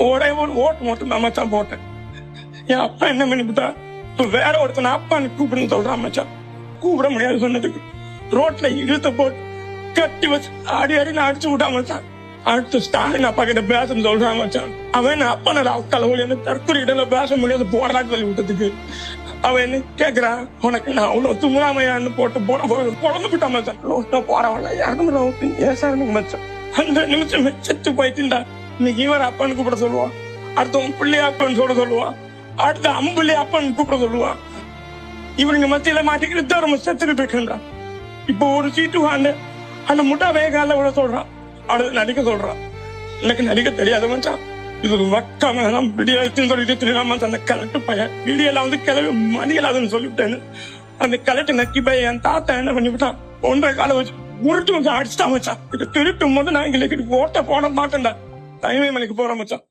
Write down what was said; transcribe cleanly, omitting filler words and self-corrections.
ஒரே ஒரு ஓட்டு மட்டும் தான் மச்சான் போட்டேன். என் அப்பா என்ன பண்ணிவிட்டா, இப்ப வேற ஒருத்தனை அப்பான்னு கூப்பிடுன்னு சொல்றான் மச்சான். கூப்பிட முடியாது சொன்னதுக்கு ரோட்ல இழுத்த போட்டு கட்டி வச்சு ஆடி நான் அடிச்சு விட்டான் மச்சான். அடுத்து ஸ்டாலின் அப்பா கிட்ட பேசன்னு சொல்றான் மச்சான். அவன் அப்பா தலைவலி என்ன தற்கொலை பேச முடியாது போராட்டு சொல்லி விட்டதுக்கு அவன் என்ன கேக்குறான், உனக்கு நான் அவ்வளவு தும்முறாமையான்னு போட்டு பொழந்து விட்டான் மச்சான். போறவன யாரும் ஏசாருங்க மச்சான். அந்த நிமிஷம் செத்து போயிட்டுண்டா. இன்னைக்கு இவர் அப்பான்னு கூப்பிட சொல்லுவான், அடுத்தவன் பிள்ளைய அப்பான்னு சொல்லுவான், அடுத்த அம்பிள்ளை அப்பான்னு கூப்பிட சொல்லுவான். இவனுங்க மத்தியில மாட்டிக்கிட்டு ரொம்ப செத்துட்டு போயிட்டுறான். இப்போ ஒரு சீட்டு வாங்க அந்த முட்டா வேகால விட சொல்றான், அவனுக்கு நடிக்க சொல்றான். எனக்கு நடிக்க தெரியாத மச்சான். இது ஒரு வக்காம விடியல் சொல்லிட்டு திருநாம அந்த கலெக்ட் பையன் விடியெல்லாம் கிளவி மணிகளாதுன்னு சொல்லிவிட்டேன்னு அந்த கலெக்ட் நக்கி பையன் என் தாத்தா என்ன பண்ணிவிட்டான், 1.5 காலை வச்சு உருட்டு வச்சு அடிச்சுட்டான் மச்சான். இது திருட்டும் போது நான் எங்களுக்கு ஓட்ட போட மாட்டேன்டா. தனிமை மலைக்கு போறேன் மச்சான்.